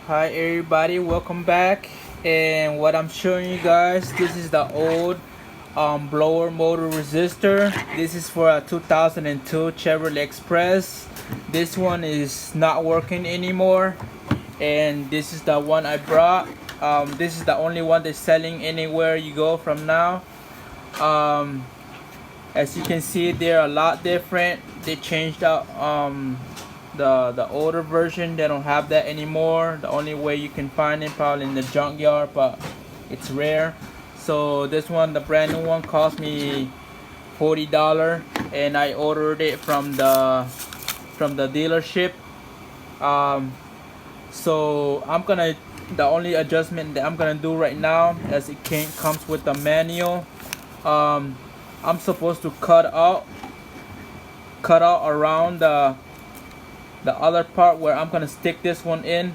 Hi everybody, welcome back. And what I'm showing you guys, this is the old blower motor resistor. This is for a 2002 Chevrolet Express. This one is not working anymore, and this is the one I brought. This is the only one they're selling anywhere you go from now. um, as you can see, they're a lot different. They changed out the older version. They don't have that anymore. The only way you can find it probably in the junkyard, but it's rare. So this one, the brand new one, cost me $40, and I ordered it from the dealership. um, so the only adjustment that I'm gonna do right now, as it comes with the manual, um, I'm supposed to cut out around the other part where I'm gonna stick this one in,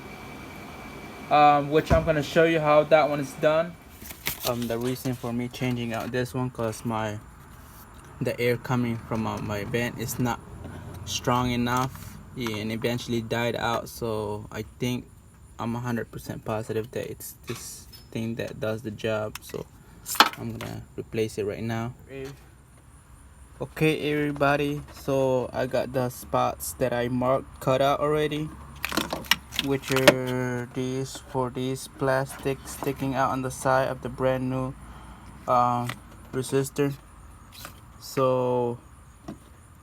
which I'm gonna show you how that one is done. The reason for me changing out this one, cause the air coming from my vent is not strong enough, and eventually died out. So I think I'm 100% positive that it's this thing that does the job. So I'm gonna replace it right now. Okay everybody, so I got the spots that I marked cut out already, which are these plastic sticking out on the side of the brand new resistor. So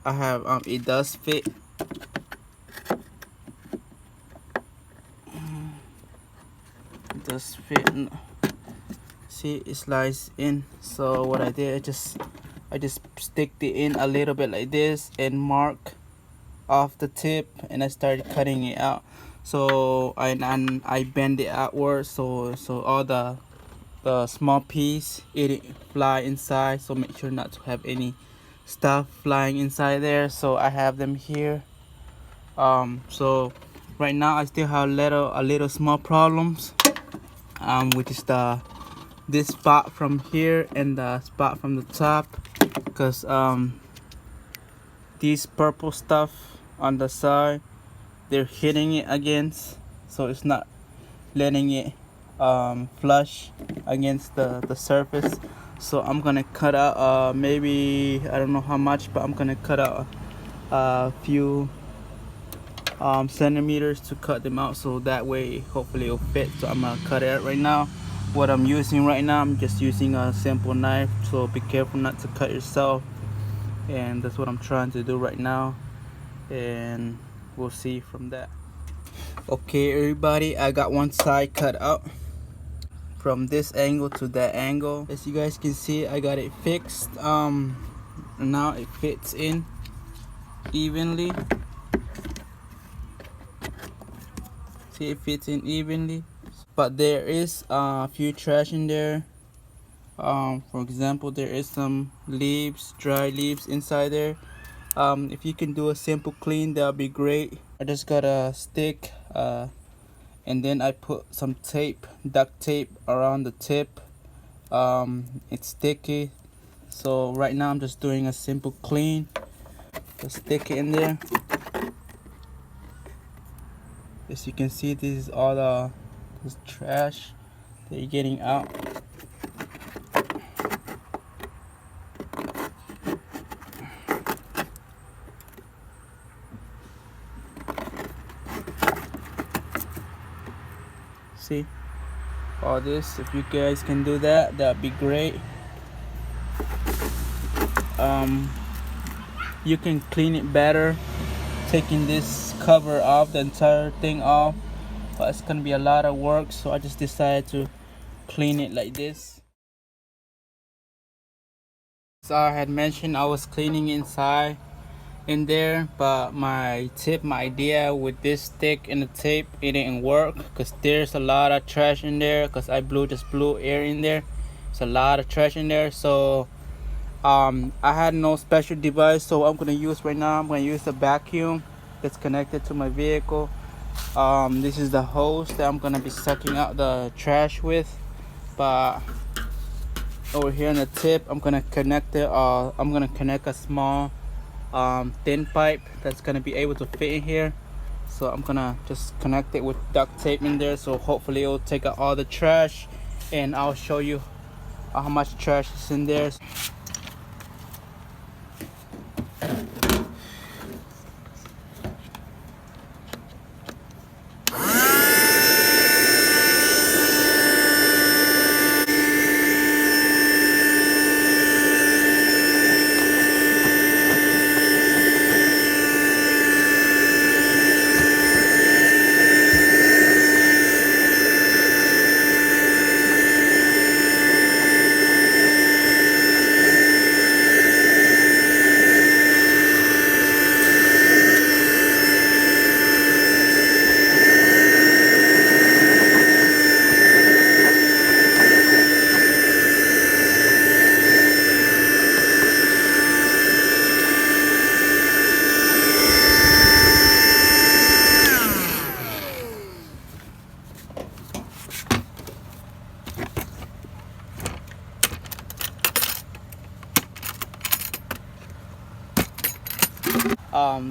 I have it does fit. It does fit. See, it slides in. So what I did, I just sticked it in a little bit like this and mark off the tip, and I started cutting it out. So I bend it outward, so all the small piece it fly inside. So make sure not to have any stuff flying inside there. So I have them here. So right now I still have a little small problems, which is this spot from here and the spot from the top, because these purple stuff on the side, they're hitting it against, so it's not letting it flush against the surface. So I'm gonna cut out maybe, I don't know how much, but I'm gonna cut out a few centimeters to cut them out, so that way hopefully it'll fit. So I'm gonna cut it out right now. What I'm using right now, I'm just using a simple knife, so be careful not to cut yourself, and that's what I'm trying to do right now, and we'll see from that. Okay everybody, I got one side cut out from this angle to that angle. As you guys can see, I got it fixed. Now it fits in evenly. See, it fits in evenly, but there is a few trash in there. For example, there is some leaves, dry leaves inside there. If you can do a simple clean, that'll be great. I just got a stick, and then I put some tape, duct tape around the tip. It's sticky, so right now I'm just doing a simple clean. Just stick it in there. As you can see, this is all this trash that you're getting out. See all this? If you guys can do that, that'd be great. You can clean it better taking this cover off, the entire thing off, but it's gonna be a lot of work, so I just decided to clean it like this. So I had mentioned I was cleaning inside in there, but my idea with this stick and the tape, it didn't work, because there's a lot of trash in there, because I just blew air in there. It's a lot of trash in there. So I had no special device, so I'm gonna use right now, I'm gonna use the vacuum that's connected to my vehicle. This is the hose that I'm gonna be sucking out the trash with, but over here on the tip, I'm gonna connect a small thin pipe that's gonna be able to fit in here. so I'm gonna just connect it with duct tape in there, so hopefully it'll take out all the trash, and I'll show you how much trash is in there.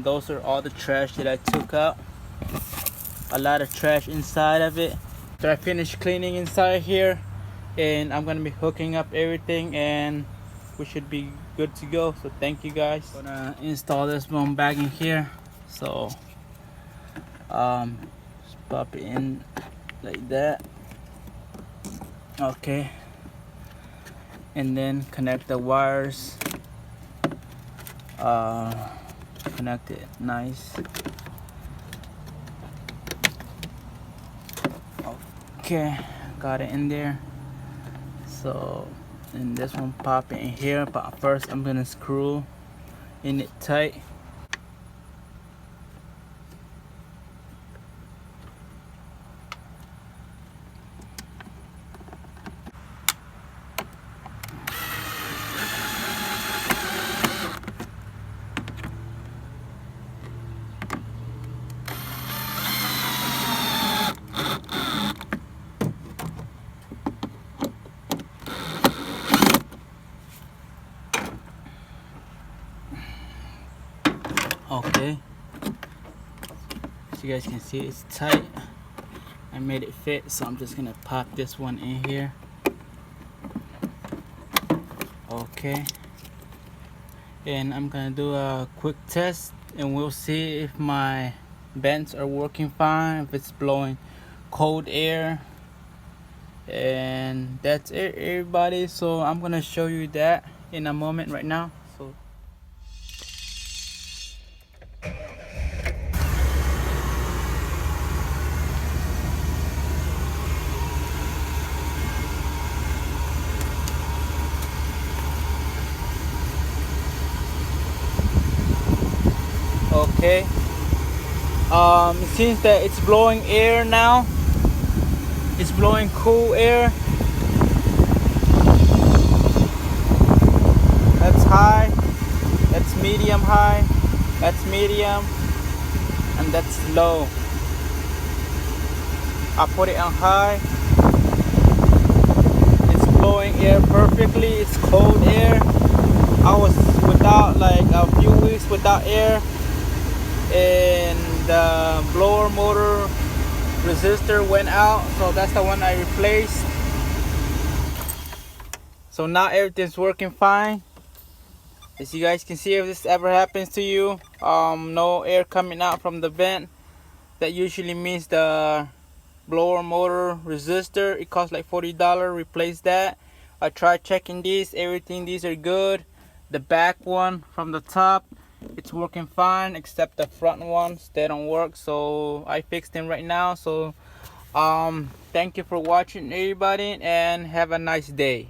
Those are all the trash that I took out. A lot of trash inside of it. So I finished cleaning inside here, and I'm gonna be hooking up everything, and we should be good to go. So thank you guys. Gonna install this one back in here. So just pop it in like that. Okay, and then connect the wires. Connect it nice. Okay, got it in there. So, and this one pop it in here, but first I'm gonna screw in it tight. Okay, so you guys can see it's tight. I made it fit, so I'm just gonna pop this one in here. Okay, and I'm gonna do a quick test, and we'll see if my vents are working fine, if it's blowing cold air. And that's it, everybody. So I'm gonna show you that in a moment right now. So okay, it seems that it's blowing air now. It's blowing cool air. That's high, that's medium high, that's medium, and that's low. I put it on high. It's blowing air perfectly. It's cold air. I was without like a few weeks without air, and the blower motor resistor went out, so that's the one I replaced. So now everything's working fine. As you guys can see, if this ever happens to you, no air coming out from the vent, that usually means the blower motor resistor. It costs like $40. Replace that. I tried checking these, everything, these are good. The back one from the top, it's working fine, except the front ones, they don't work, so I fixed them right now. So thank you for watching, everybody, and have a nice day.